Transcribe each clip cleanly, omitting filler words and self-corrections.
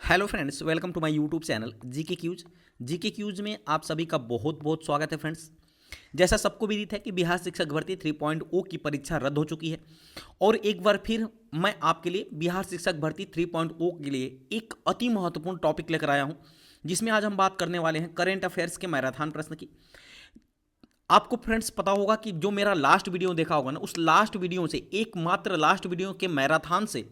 Hello friends, welcome to my YouTube channel GK quiz में आप सभी का बहुत बहुत स्वागत है फ्रेंड्स। जैसा सबको विदित है कि बिहार शिक्षक भर्ती 3.0 की परीक्षा रद्द हो चुकी है और एक बार फिर मैं आपके लिए बिहार शिक्षक भर्ती 3.0 के लिए एक अति महत्वपूर्ण टॉपिक लेकर आया हूं, जिसमें आज हम बात करने वाले हैं करेंट अफेयर्स के मैराथन प्रश्न की। आपको फ्रेंड्स पता होगा कि जो मेरा लास्ट वीडियो देखा होगा ना, उस लास्ट वीडियो से एकमात्र लास्ट वीडियो के मैराथन से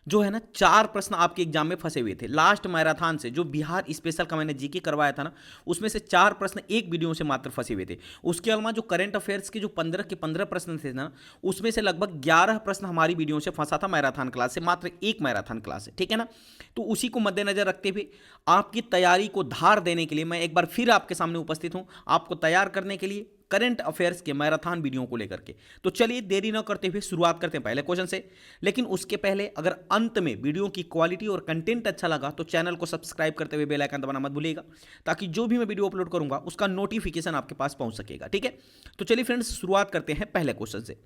जो है ना 4 प्रश्न आपके एग्जाम में फंसे हुए थे। लास्ट मैराथन से जो बिहार स्पेशल का मैंने जीके करवाया था ना, उसमें से 4 प्रश्न एक वीडियो से मात्र फंसे हुए थे। उसके अलावा जो करंट अफेयर्स के जो 15 के 15 प्रश्न थे ना, उसमें से लगभग 11 प्रश्न हमारी वीडियो से फंसा था मैराथन क्लास से, मात्र एक मैराथन क्लास से, ठीक है ना। तो उसी को मद्देनजर रखते हुए आपकी तैयारी को धार देने के लिए मैं एक बार फिर आपके सामने उपस्थित हूं, आपको तैयार करने के लिए करंट अफेयर्स के मैराथन वीडियो को लेकर के। तो चलिए देरी न करते हुए शुरुआत करते हैं पहले क्वेश्चन से। लेकिन उसके पहले अगर अंत में वीडियो की क्वालिटी और कंटेंट अच्छा लगा तो चैनल को सब्सक्राइब करते हुए बेल आइकन दबाना मत भूलिएगा, ताकि जो भी मैं वीडियो अपलोड करूंगा उसका नोटिफिकेशन आपके पास पहुंच सकेगा, ठीक है। तो चलिए फ्रेंड्स शुरुआत करते हैं पहले क्वेश्चन से।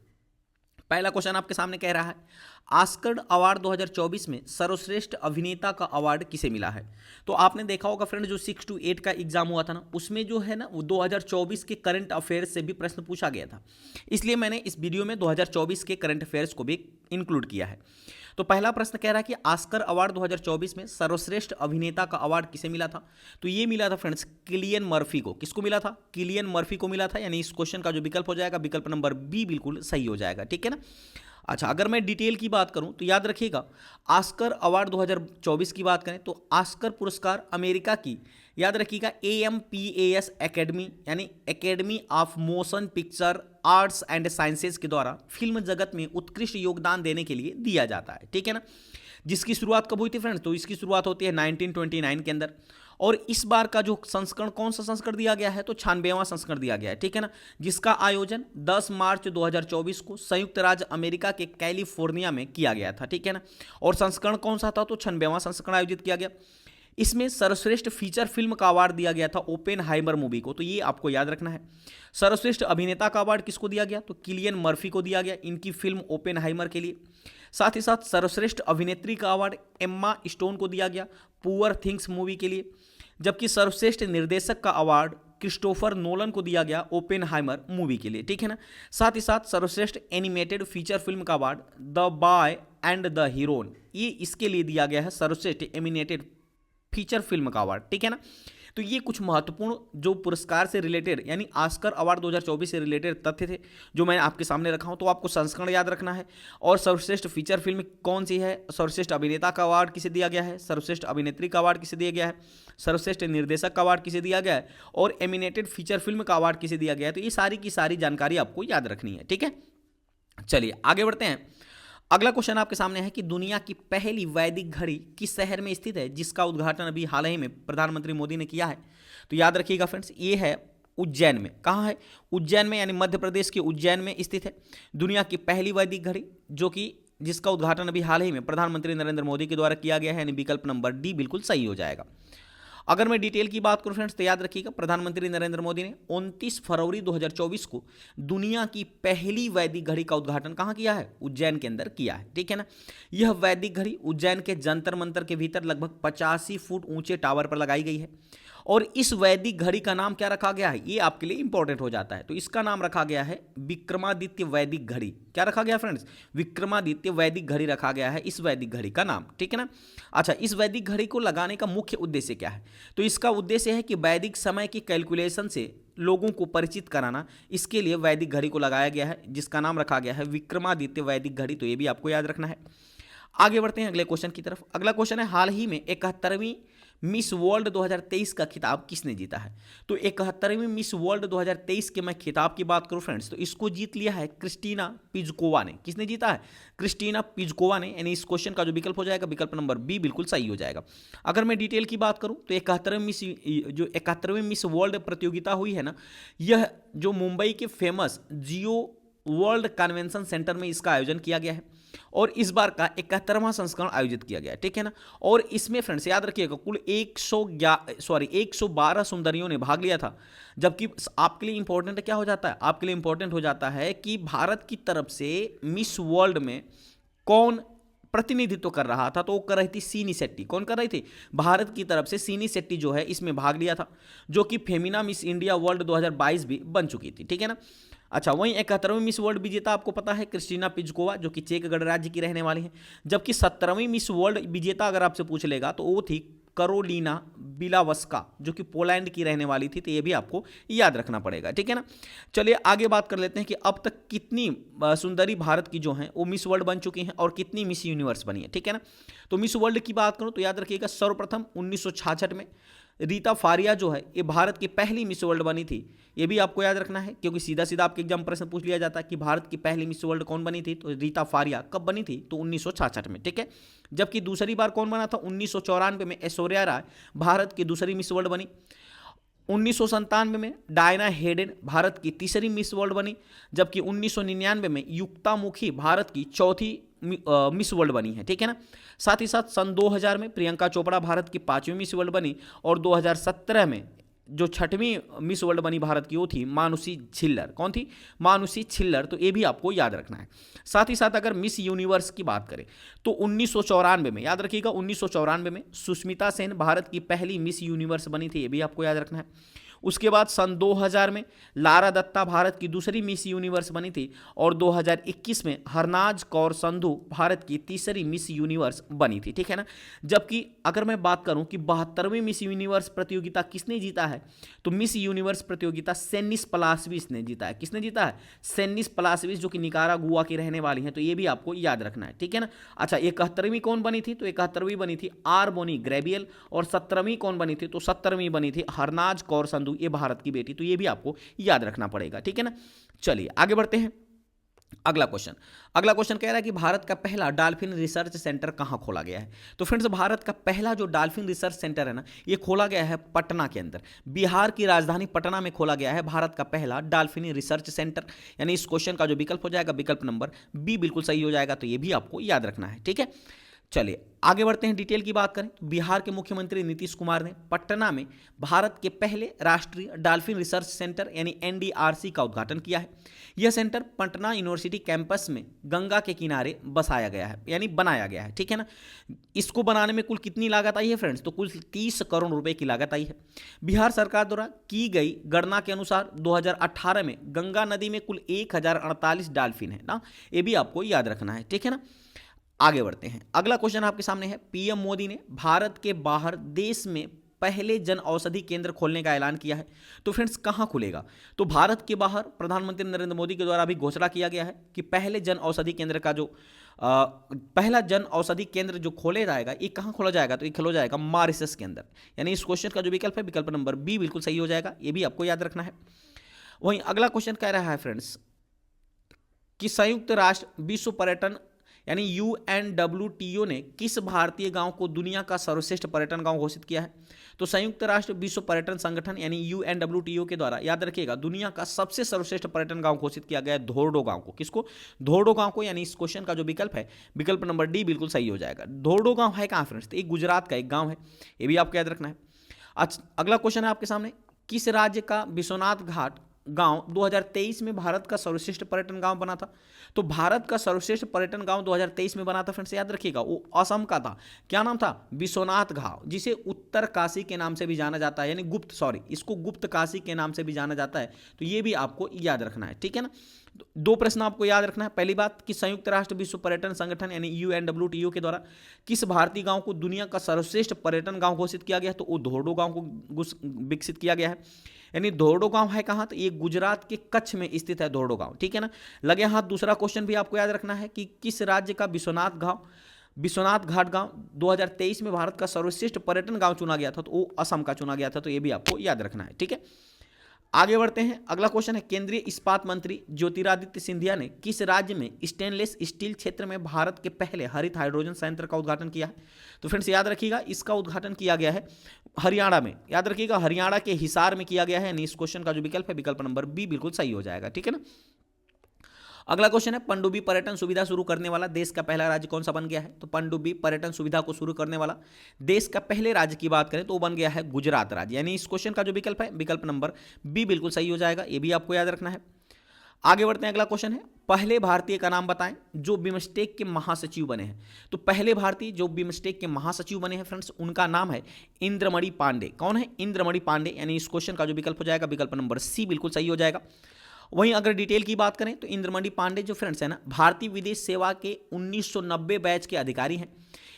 पहला क्वेश्चन आपके सामने कह रहा है, ऑस्कर अवार्ड 2024 में सर्वश्रेष्ठ अभिनेता का अवार्ड किसे मिला है। तो आपने देखा होगा फ्रेंड, जो 6 to 8 का एग्जाम हुआ था ना, उसमें जो है ना वो 2024 के करंट अफेयर्स से भी प्रश्न पूछा गया था, इसलिए मैंने इस वीडियो में 2024 के करंट अफेयर्स को भी इंक्लूड किया है। तो पहला प्रश्न कह रहा है कि ऑस्कर अवार्ड 2024 में सर्वश्रेष्ठ अभिनेता का अवार्ड किसे मिला था। तो ये मिला था फ्रेंड्स किलियन मर्फी को। किसको मिला था? किलियन मर्फी को मिला था, यानी इस क्वेश्चन का जो विकल्प हो जाएगा, विकल्प नंबर बी बिल्कुल सही हो जाएगा, ठीक है ना। अच्छा, अगर मैं डिटेल की बात करूं तो याद रखिएगा, ऑस्कर अवार्ड 2024 की बात करें तो ऑस्कर पुरस्कार अमेरिका की, याद रखिएगा, AMPAS एकेडमी यानी academy of motion picture arts and sciences के द्वारा फिल्म जगत में उत्कृष्ट योगदान देने के लिए दिया जाता है, ठीक है ना। जिसकी शुरुआत कब हुई थी फ्रेंड्स? तो इसकी शुरुआत होती है 1929 के अंदर, और इस बार का जो संस्करण, कौन सा संस्करण दिया गया है? तो 96वां संस्करण दिया गया है, ठीक है ना। जिसका आयोजन 10 मार्च 2024 को संयुक्त राज्य अमेरिका के कैलिफोर्निया में किया गया था, ठीक है ना। और संस्करण कौन सा था? तो 96वां संस्करण आयोजित किया गया। इसमें सर्वश्रेष्ठ फीचर फिल्म का अवार्ड दिया गया था ओपेनहाइमर मूवी को, तो ये आपको याद रखना है। सर्वश्रेष्ठ अभिनेता का अवार्ड किसको दिया गया? तो किलियन मर्फी को दिया गया, इनकी फिल्म ओपेनहाइमर के लिए। साथ ही साथ सर्वश्रेष्ठ अभिनेत्री का अवार्ड एम्मा स्टोन को दिया गया पुअर थिंग्स मूवी के लिए, जबकि सर्वश्रेष्ठ निर्देशक का अवार्ड क्रिस्टोफर नोलन को दिया गया ओपेनहाइमर मूवी के लिए, ठीक है ना। साथ ही साथ सर्वश्रेष्ठ एनिमेटेड फीचर फिल्म का award the boy and the heroine, ये इसके लिए दिया गया है सर्वश्रेष्ठ एनिमेटेड फीचर फिल्म का अवार्ड, ठीक है ना। तो ये कुछ महत्वपूर्ण जो पुरस्कार से रिलेटेड यानी ऑस्कर अवार्ड 2024 से रिलेटेड तथ्य थे जो मैं आपके सामने रखा हूं। तो आपको संस्करण याद रखना है, और सर्वश्रेष्ठ फीचर फिल्म कौन सी है, सर्वश्रेष्ठ अभिनेता का अवार्ड किसे दिया गया है, सर्वश्रेष्ठ अभिनेत्री का अवार्ड किसे दिया गया है, सर्वश्रेष्ठ निर्देशक का अवार्ड किसे दिया गया है, और एनिमेटेड फीचर फिल्म का अवार्ड किसे दिया गया है। तो ये सारी की सारी जानकारी आपको याद रखनी है, ठीक है। चलिए आगे बढ़ते हैं। अगला क्वेश्चन आपके सामने है कि दुनिया की पहली वैदिक घड़ी किस शहर में स्थित है, जिसका उद्घाटन अभी हाल ही में प्रधानमंत्री मोदी ने किया है। तो याद रखिएगा फ्रेंड्स, ये है उज्जैन में। कहाँ है? उज्जैन में, यानी मध्य प्रदेश के उज्जैन में स्थित है दुनिया की पहली वैदिक घड़ी, जो कि जिसका उद्घाटन अभी हाल ही में प्रधानमंत्री नरेंद्र मोदी के द्वारा किया गया है, यानी विकल्प नंबर डी बिल्कुल सही हो जाएगा। अगर मैं डिटेल की बात करूं फ्रेंड्स, तो याद रखिएगा, प्रधानमंत्री नरेंद्र मोदी ने 29 फरवरी 2024 को दुनिया की पहली वैदिक घड़ी का उद्घाटन कहां किया है? उज्जैन के अंदर किया है, ठीक है ना। यह वैदिक घड़ी उज्जैन के जंतर मंतर के भीतर लगभग 85 फुट ऊंचे टावर पर लगाई गई है, और इस वैदिक घड़ी का नाम क्या रखा गया है? ये आपके लिए इंपॉर्टेंट हो जाता है। तो इसका नाम रखा गया है विक्रमादित्य वैदिक घड़ी। क्या रखा गया फ्रेंड्स? विक्रमादित्य वैदिक घड़ी रखा गया है इस वैदिक घड़ी का नाम, ठीक है ना। अच्छा, इस वैदिक घड़ी को लगाने का मुख्य उद्देश्य क्या है? तो इसका उद्देश्य है कि वैदिक समय की कैलकुलेशन से लोगों को परिचित कराना, इसके लिए वैदिक घड़ी को लगाया गया है, जिसका नाम रखा गया है विक्रमादित्य वैदिक घड़ी। तो ये भी आपको याद रखना है। आगे बढ़ते हैं अगले क्वेश्चन की तरफ। अगला क्वेश्चन है, हाल ही में 71वीं मिस वर्ल्ड 2023 का खिताब किसने जीता है। तो 71वीं मिस वर्ल्ड 2023 के मैं खिताब की बात करूं फ्रेंड्स, तो इसको जीत लिया है क्रिस्टीना पिज़कोवा ने। किसने जीता है? क्रिस्टीना पिज़कोवा ने, यानी इस क्वेश्चन का जो विकल्प हो जाएगा, विकल्प नंबर बी बिल्कुल सही हो जाएगा। अगर मैं डिटेल की बात करूं तो 71वीं मिस वर्ल्ड प्रतियोगिता हुई है ना, यह जो मुंबई के फेमस जियो वर्ल्ड कन्वेंशन सेंटर में इसका आयोजन किया गया है, और इस बार का 71वां संस्करण आयोजित किया गया है, ठीक है ना। और इसमें फ्रेंड्स याद रखिएगा, कुल 112 सुंदरियों ने भाग लिया था। जबकि आपके लिए इंपॉर्टेंट क्या हो जाता है? आपके लिए इंपॉर्टेंट हो जाता है कि भारत की तरफ से मिस वर्ल्ड में कौन प्रतिनिधित्व कर रहा था, तो वो कर रही थी सीनी शेट्टी। कौन कर रही थी? भारत की तरफ से सीनी शेट्टी जो है इसमें भाग लिया था, जो कि फेमिना मिस इंडिया वर्ल्ड 2022 भी बन चुकी थी, ठीक है ना। अच्छा, वहीं 71वीं मिस वर्ल्ड विजेता आपको पता है क्रिस्टीना पिजकोवा, जो कि चेक गणराज्य की रहने वाली है। जबकि 17वीं मिस वर्ल्ड विजेता अगर आपसे पूछ लेगा तो वो थी करोलिना बिलावस्का, जो कि पोलैंड की रहने वाली थी। तो ये भी आपको याद रखना पड़ेगा, ठीक है ना। चलिए आगे बात कर लेते हैं कि अब तक कितनी सुंदरी भारत की जो हैं वो मिस वर्ल्ड बन चुकी हैं और कितनी मिस यूनिवर्स बनी है, ठीक है ना। तो मिस वर्ल्ड की बात करूं तो याद रखिएगा, सर्वप्रथम 1966 में रीता फारिया जो है ये भारत की पहली मिस वर्ल्ड बनी थी। ये भी आपको याद रखना है, क्योंकि सीधा सीधा आपके एग्जाम प्रश्न पूछ लिया जाता है कि भारत की पहली मिस वर्ल्ड कौन बनी थी, तो रीता फारिया कब बनी थी, तो 1966 में, ठीक है। जबकि दूसरी बार कौन बना था, 1994 में ऐश्वर्या राय भारत की दूसरी मिस वर्ल्ड बनी। 1997 में डायना हेडेन भारत की तीसरी मिस वर्ल्ड बनी। जबकि 1999 में युक्ता मुखी भारत की चौथी मिस वर्ल्ड बनी है, ठीक है ना। साथ ही साथ सन 2000 में प्रियंका चोपड़ा भारत की 5वीं मिस वर्ल्ड बनी, और 2017 में जो 6वीं मिस वर्ल्ड बनी भारत की वो थी मानुषी छिल्लर। कौन थी? मानुषी छिल्लर। तो ये भी आपको याद रखना है। साथ ही साथ अगर मिस यूनिवर्स की बात करें तो 1994 में, याद रखिएगा 1994 में सुष्मिता सेन भारत की पहली मिस यूनिवर्स बनी थी, ये भी आपको याद रखना है। उसके बाद सन 2000 में लारा दत्ता भारत की दूसरी मिस यूनिवर्स बनी थी, और 2021 में हरनाज कौर संधू भारत की तीसरी मिस यूनिवर्स बनी थी, ठीक है ना। जबकि अगर मैं बात करूं कि 72वीं मिस यूनिवर्स प्रतियोगिता किसने जीता है, तो मिस यूनिवर्स प्रतियोगिता सेनिस पलासविस ने जीता है। किसने जीता है? सेनिस पलासविस, जो कि निकारागुआ की रहने वाली हैं। तो ये भी आपको याद रखना है, ठीक है ना। अच्छा, 71वीं कौन बनी थी, तो 71वीं बनी थी आर बोनी ग्रेबियल, और 17वीं कौन बनी थी, तो 17वीं बनी थी हरनाज कौर संधू, ये भारत की बेटी। तो ये भी आपको याद रखना पड़ेगा, ठीक है ना। चलिए आगे बढ़ते हैं। अगला क्वेश्चन कह रहा है कि भारत का पहला डॉल्फिन रिसर्च सेंटर कहां खोला गया है। तो फ्रेंड्स, भारत का पहला जो डॉल्फिन रिसर्च सेंटर है ना, ये खोला गया है पटना के अंदर। बिहार की राजधानी पटना में खोला गया है भारत का पहला डॉल्फिन रिसर्च सेंटर। यानी इस क्वेश्चन का जो विकल्प हो जाएगा, विकल्प नंबर बी बिल्कुल सही हो जाएगा। तो ये भी आपको याद रखना है, ठीक है। चलिए आगे बढ़ते हैं, डिटेल की बात करें तो बिहार के मुख्यमंत्री नीतीश कुमार ने पटना में भारत के पहले राष्ट्रीय डॉल्फिन रिसर्च सेंटर यानी एनडीआरसी का उद्घाटन किया है। यह सेंटर पटना यूनिवर्सिटी कैंपस में गंगा के किनारे बसाया गया है, यानी बनाया गया है, ठीक है ना। इसको बनाने में कुल कितनी लागत आई है फ्रेंड्स, तो कुल 30 करोड़ रुपए की लागत आई है। बिहार सरकार द्वारा की गई गणना के अनुसार 2018 में गंगा नदी में कुल 1048 डॉल्फिन है ना, ये भी आपको याद रखना है, ठीक है ना। आगे बढ़ते हैं। अगला क्वेश्चन आपके सामने है, पीएम मोदी ने भारत के बाहर देश में पहले जन औषधि केंद्र खोलने का ऐलान किया है। तो फ्रेंड्स, कहां खुलेगा, तो भारत के बाहर प्रधानमंत्री नरेंद्र मोदी के द्वारा भी घोषणा किया गया है कि पहले जन औषधि केंद्र का जो पहला जन औषधि केंद्र जो खोले जाएगा, ये कहां खोला जाएगा, तो ये खोला जाएगा मॉरिशस के अंदर। यानी इस क्वेश्चन का जो विकल्प है, विकल्प नंबर बी बिल्कुल सही हो जाएगा। ये भी आपको याद रखना है। वहीं अगला क्वेश्चन कह रहा है फ्रेंड्स कि संयुक्त राष्ट्र विश्व पर्यटन यानी UNWTO ने किस भारतीय गांव को दुनिया का सर्वश्रेष्ठ पर्यटन गांव घोषित किया है। तो संयुक्त राष्ट्र विश्व पर्यटन संगठन यानी UNWTO के द्वारा, याद रखिएगा, दुनिया का सबसे सर्वश्रेष्ठ पर्यटन गांव घोषित किया गया है धोर्डो गांव को। किसको? धोर्डो गांव को। यानी इस क्वेश्चन का जो विकल्प है, विकल्प नंबर डी बिल्कुल सही हो जाएगा। धोर्डो गांव है कहां फ्रेंड्स, तो एक गुजरात का एक गांव है, ये भी आपको याद रखना है। अच्छा, अगला क्वेश्चन है आपके सामने, किस राज्य का विश्वनाथ घाट गांव 2023 में भारत का सर्वश्रेष्ठ पर्यटन गांव बना था। तो भारत का सर्वश्रेष्ठ पर्यटन गांव 2023 में बना था फ्रेंड्स, याद रखिएगा, वो असम का था। क्या नाम था? विश्वनाथ घाट, जिसे उत्तर काशी के नाम से भी जाना जाता है, यानी इसको गुप्त काशी के नाम से भी जाना जाता है। तो ये भी आपको याद रखना है, ठीक है ना। दो प्रश्न आपको याद रखना है। पहली बात कि संयुक्त राष्ट्र विश्व पर्यटन संगठन यानी UNWTO के द्वारा किस भारतीय गांव को दुनिया का सर्वश्रेष्ठ पर्यटन गांव घोषित किया गया, तो वो धोर्डो गांव को विकसित किया गया है। यानी धोर्डो गांव है कहां, तो ये गुजरात के कच्छ में स्थित है धोर्डो गांव, ठीक है ना। लगे हाथ दूसरा क्वेश्चन भी आपको याद रखना है कि किस राज्य का विश्वनाथ घाट गांव 2023 में भारत का सर्वश्रेष्ठ पर्यटन गांव चुना गया था, तो वो असम का चुना गया था। तो ये भी आपको याद रखना है, ठीक है। आगे बढ़ते हैं। अगला क्वेश्चन है, केंद्रीय इस्पात मंत्री ज्योतिरादित्य सिंधिया ने किस राज्य में स्टेनलेस स्टील क्षेत्र में भारत के पहले हरित हाइड्रोजन संयंत्र का उद्घाटन किया है। तो फ्रेंड्स, याद रखिएगा, इसका उद्घाटन किया गया है हरियाणा में। याद रखिएगा, हरियाणा के हिसार में किया गया है। यानी इस क्वेश्चन का जो विकल्प है, विकल्प नंबर बी बिल्कुल सही हो जाएगा, ठीक है ना। अगला क्वेश्चन है, पनडुब्बी पर्यटन सुविधा शुरू करने वाला देश का पहला राज्य कौन सा बन गया है। तो पनडुब्बी पर्यटन सुविधा को शुरू करने वाला देश का पहले राज्य की बात करें तो वो बन गया है गुजरात राज्य। यानी इस क्वेश्चन का जो विकल्प है, विकल्प नंबर बी बिल्कुल सही हो जाएगा। ये भी आपको याद रखना है। आगे बढ़ते हैं, अगला क्वेश्चन है पहले भारतीय का नाम बताएं जो बिमस्टेक के महासचिव बने हैं। तो पहले भारतीय जो बिमस्टेक के महासचिव बने हैं फ्रेंड्स, उनका नाम है इंद्रमणि पांडे। कौन है? इंद्रमणि पांडे। यानी इस क्वेश्चन का जो विकल्प हो जाएगा विकल्प नंबर सी बिल्कुल सही हो जाएगा। वहीं अगर डिटेल की बात करें तो इंद्रमणि पांडे जो फ्रेंड्स है ना, भारतीय विदेश सेवा के 1990 बैच के अधिकारी हैं।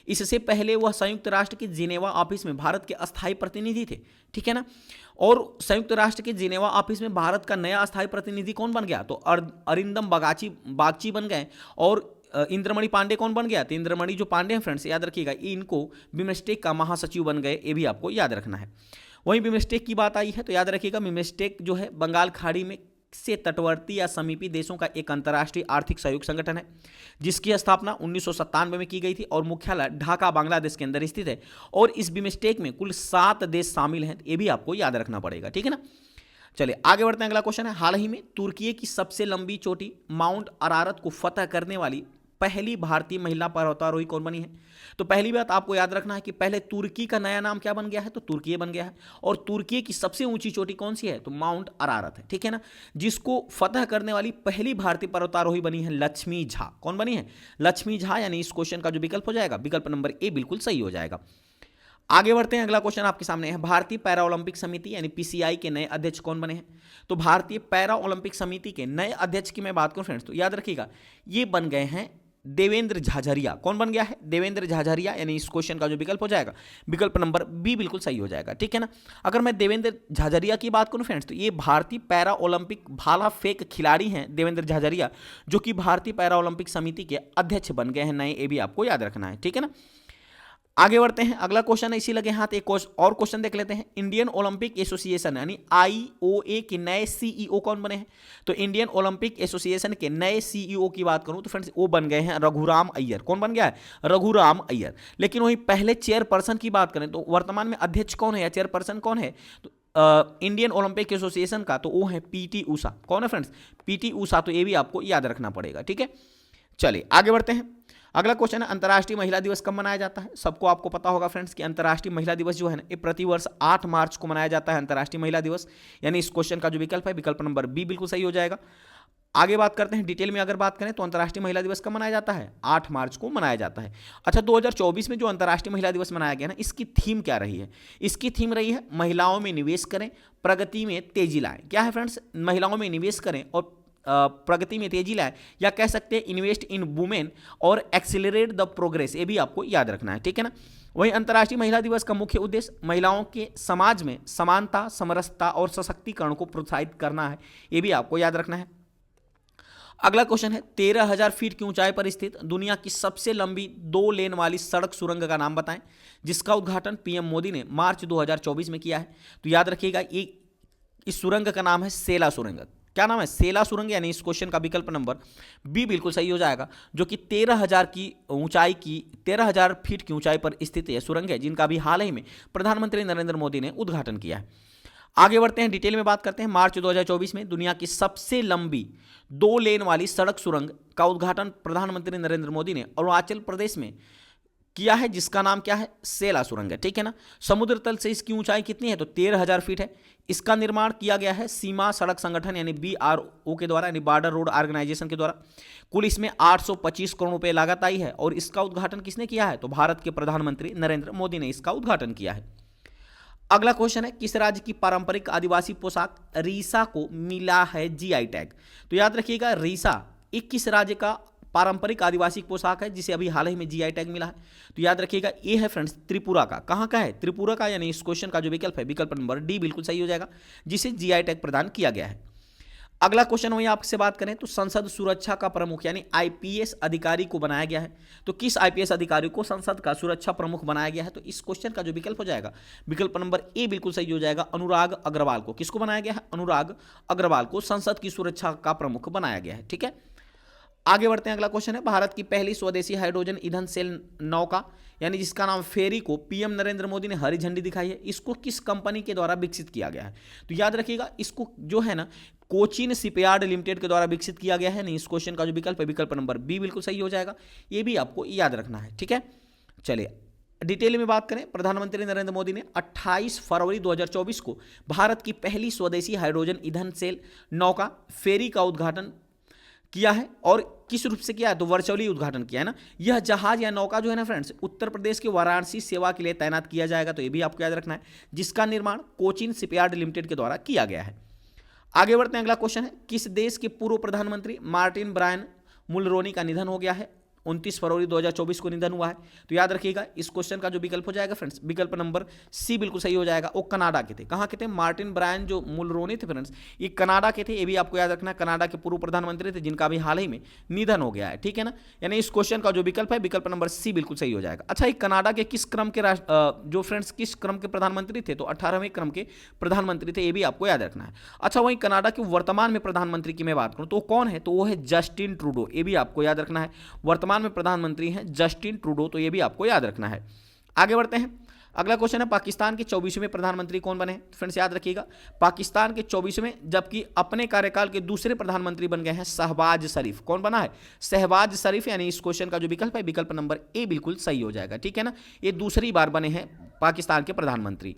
इससे पहले वह संयुक्त राष्ट्र के जिनेवा ऑफिस में भारत के अस्थायी प्रतिनिधि थे, ठीक है ना। और संयुक्त राष्ट्र के जिनेवा ऑफिस में भारत का नया अस्थायी प्रतिनिधि कौन बन गया? तो अरिंदम बागची बन गए। और इंद्रमणि पांडे कौन बन गया? तो इंद्रमणि जो पांडे हैं फ्रेंड्स, याद रखिएगा, इनको बिमस्टेक का महासचिव बन गए, ये भी आपको याद रखना है। वहीं बिमस्टेक की बात आई है तो याद रखिएगा, बिमस्टेक जो है बंगाल खाड़ी में से तटवर्ती या समीपी देशों का एक अंतर्राष्ट्रीय आर्थिक सहयोग संगठन है, जिसकी स्थापना 1997 में की गई थी और मुख्यालय ढाका बांग्लादेश के अंदर स्थित है। और इस बिमस्टेक में कुल 7 देश शामिल हैं, ये भी आपको याद रखना पड़ेगा, ठीक है ना। चलिए आगे बढ़ते हैं, अगला क्वेश्चन है हाल ही में तुर्की की सबसे लंबी चोटी माउंट अरारत को फतह करने वाली पहली भारतीय महिला पर्वतारोही कौन बनी है? तो पहली बात आपको याद रखना है कि पहले तुर्की का नया नाम क्या बन गया है? तो तुर्की बन गया है। और तुर्की की सबसे ऊंची चोटी कौन सी है? तो माउंट अरारत है, ठीक है ना। जिसको फतह करने वाली पहली भारतीय पर्वतारोही बनी है लक्ष्मी झा। कौन बनी है? लक्ष्मी झा। यानी इस क्वेश्चन का जो विकल्प हो जाएगा विकल्प नंबर ए बिल्कुल सही हो जाएगा। आगे बढ़ते हैं, अगला क्वेश्चन आपके सामने है भारतीय पैरा ओलंपिक समिति यानी पीसीआई के नए अध्यक्ष कौन बने हैं? तो भारतीय पैरा ओलंपिक समिति के नए अध्यक्ष की मैं बात करूं फ्रेंड्स, तो याद रखिएगा ये बन गए हैं देवेंद्र झाझरिया। कौन बन गया है? देवेंद्र झाझरिया। यानी इस क्वेश्चन का जो विकल्प हो जाएगा विकल्प नंबर बी बिल्कुल सही हो जाएगा, ठीक है ना। अगर मैं देवेंद्र झाझरिया की बात करूं फ्रेंड्स, तो ये भारतीय पैरा ओलंपिक भाला फेंक खिलाड़ी हैं देवेंद्र झाझरिया, जो कि भारतीय पैरा ओलंपिक समिति के अध्यक्ष बन गए हैं नए, ये भी आपको याद रखना है, ठीक है ना। आगे बढ़ते हैं, अगला क्वेश्चन है इसी लगे हाथ, एक और क्वेश्चन देख लेते हैं। इंडियन ओलंपिक एसोसिएशन यानी आईओए के नए सीईओ कौन बने हैं? तो इंडियन ओलंपिक एसोसिएशन के नए सीईओ की बात करूं तो फ्रेंड्स वो बन गए हैं रघुराम अय्यर। कौन बन गया है? रघुराम अय्यर। लेकिन वही पहले चेयरपर्सन की बात करें तो वर्तमान में अध्यक्ष कौन है या चेयरपर्सन कौन है? तो इंडियन ओलंपिक एसोसिएशन का तो वो है पीटी ऊषा। कौन है फ्रेंड्स? पीटी ऊषा। तो ये भी आपको याद रखना पड़ेगा, ठीक है। चलिए आगे बढ़ते हैं, अगला क्वेश्चन है अंतर्राष्ट्रीय महिला दिवस कब मनाया जाता है? सबको आपको पता होगा फ्रेंड्स कि अंतर्राष्ट्रीय महिला दिवस जो है ना, ये प्रतिवर्ष 8 मार्च को मनाया जाता है अंतर्राष्ट्रीय महिला दिवस। यानी इस क्वेश्चन का जो विकल्प है विकल्प नंबर बी बिल्कुल सही हो जाएगा। आगे बात करते हैं, डिटेल में अगर बात करें तो अंतर्राष्ट्रीय महिला दिवस कब मनाया जाता है? 8 मार्च को मनाया जाता है। अच्छा, 2024 में जो अंतर्राष्ट्रीय महिला दिवस मनाया गया ना, इसकी थीम क्या रही है? इसकी थीम रही है महिलाओं में निवेश करें, प्रगति में तेजी लाएं। क्या है फ्रेंड्स? महिलाओं में निवेश करें और प्रगति में तेजी लाए, या कह सकते हैं इन्वेस्ट इन वुमेन और एक्सेलरेट द प्रोग्रेस, ये भी आपको याद रखना है, ठीक है ना। वहीं अंतर्राष्ट्रीय महिला दिवस का मुख्य उद्देश्य महिलाओं के समाज में समानता, समरसता और सशक्तिकरण को प्रोत्साहित करना है, ये भी आपको याद रखना है। अगला क्वेश्चन है 13,000 फीट की ऊंचाई पर स्थित दुनिया की सबसे लंबी 2 लेन वाली सड़क सुरंग का नाम बताएं, जिसका उद्घाटन पीएम मोदी ने मार्च 2024 में किया है। तो याद रखिएगा ये इस सुरंग का नाम है सेला सुरंग। क्या नाम है? सेला सुरंग। यानी इस क्वेश्चन का विकल्प नंबर बी बिल्कुल सही हो जाएगा, जो कि 13,000 फीट की ऊंचाई पर स्थित यह सुरंग है, जिनका भी हाल ही में प्रधानमंत्री नरेंद्र मोदी ने उद्घाटन किया है। आगे बढ़ते हैं, डिटेल में बात करते हैं। मार्च 2024 में दुनिया की सबसे लंबी 2 लेन वाली सड़क सुरंग का उद्घाटन प्रधानमंत्री नरेंद्र मोदी ने अरुणाचल प्रदेश में किया है, जिसका नाम क्या है? सेला सुरंग है, ठीक है ना। समुद्र तल से इसकी ऊंचाई कितनी है? तो 13,000 फीट है। इसका निर्माण किया गया है सीमा सड़क संगठन यानी BRO के द्वारा, यानी बॉर्डर रोड ऑर्गेनाइजेशन के द्वारा। कुल इसमें 825 करोड़ रुपए लागत आई है और इसका उद्घाटन किसने किया है? तो भारत के प्रधानमंत्री नरेंद्र मोदी ने इसका उद्घाटन किया है। अगला क्वेश्चन है किस राज्य की पारंपरिक आदिवासी पोशाक रीसा को मिला है GI टैग? तो याद रखिएगा रीसा 21 राज्य का पारंपरिक आदिवासी पोशाक है, जिसे अभी हाल ही में GI टैग मिला है। तो याद रखिएगा ये है फ्रेंड्स त्रिपुरा का। कहाँ का है? त्रिपुरा का। यानी इस क्वेश्चन का जो विकल्प है विकल्प नंबर डी बिल्कुल सही हो जाएगा, जिसे GI टैग प्रदान किया गया है। अगला क्वेश्चन वही आपसे बात करें तो संसद सुरक्षा का प्रमुख यानी IPS अधिकारी को बनाया गया है। तो किस IPS अधिकारी को संसद का सुरक्षा प्रमुख बनाया गया है? तो इस क्वेश्चन का जो विकल्प हो जाएगा विकल्प नंबर ए बिल्कुल सही हो जाएगा, अनुराग अग्रवाल को। किसको बनाया गया है? अनुराग अग्रवाल को संसद की सुरक्षा का प्रमुख बनाया गया है, ठीक है। आगे बढ़ते हैं, अगला क्वेश्चन है भारत की पहली स्वदेशी हाइड्रोजन ईंधन सेल नौका यानी जिसका नाम फेरी को पीएम नरेंद्र मोदी ने हरी झंडी दिखाई है, इसको किस कंपनी के द्वारा विकसित किया गया है? तो याद रखिएगा इसको जो है ना कोचिन शिपयार्ड लिमिटेड के द्वारा विकसित किया गया है। नहीं, इस क्वेश्चन का जो विकल्प है विकल्प नंबर बी बिल्कुल सही हो जाएगा, ये भी आपको याद रखना है, ठीक है। चलिए डिटेल में बात करें, प्रधानमंत्री नरेंद्र मोदी ने 28 फरवरी 2024 को भारत की पहली स्वदेशी हाइड्रोजन ईंधन सेल नौका फेरी का उद्घाटन किया है। और किस रूप से किया है, तो वर्चुअली उद्घाटन किया है ना। यह जहाज या नौका जो है ना फ्रेंड्स, उत्तर प्रदेश के वाराणसी सेवा के लिए तैनात किया जाएगा, तो ये भी आपको याद रखना है, जिसका निर्माण कोचिन शिपयार्ड लिमिटेड के द्वारा किया गया है। आगे बढ़ते हैं, अगला क्वेश्चन है, किस देश के पूर्व प्रधानमंत्री मार्टिन ब्रायन मुलरोनी का निधन हो गया है। 29 फरवरी 2024 को निधन हुआ है। तो याद रखिएगा इस क्वेश्चन का जो विकल्प हो जाएगा फ्रेंड्स, विकल्प नंबर सी बिल्कुल सही हो जाएगा। वो कनाडा के थे। कहाँ के थे, मार्टिन ब्रायन जो मुलरोनी थे फ्रेंड्स, ये कनाडा के थे। ये भी आपको याद रखना है, कनाडा के पूर्व प्रधानमंत्री थे जिनका भी हाल ही में निधन हो गया है, ठीक है ना। यानी इस क्वेश्चन का जो विकल्प है, विकल्प नंबर सी बिल्कुल सही हो जाएगा। अच्छा, ये कनाडा के किस क्रम के जो फ्रेंड्स किस क्रम के प्रधानमंत्री थे, तो 18वें क्रम के प्रधानमंत्री थे, ये भी आपको याद रखना है। अच्छा, वहीं कनाडा के वर्तमान में प्रधानमंत्री की मैं बात करूँ तो कौन है, तो वो है जस्टिन ट्रूडो। ये भी आपको याद रखना है, वर्तमान में प्रधानमंत्री हैं जस्टिन ट्रूडो, तो ये भी आपको याद रखना है। आगे बढ़ते हैं, अगला क्वेश्चन है, पाकिस्तान के 24वें प्रधानमंत्री कौन बने। फ्रेंड्स याद रखिएगा, पाकिस्तान के 24वें, जबकि अपने कार्यकाल के दूसरे प्रधानमंत्री बन गए हैं शहबाज शरीफ। कौन बना है, शहबाज शरीफ। यानी इस क्वेश्चन का जो विकल्प है, विकल्प नंबर ए बिल्कुल सही हो जाएगा, ठीक है ना। ये दूसरी बार बने हैं पाकिस्तान के प्रधानमंत्री।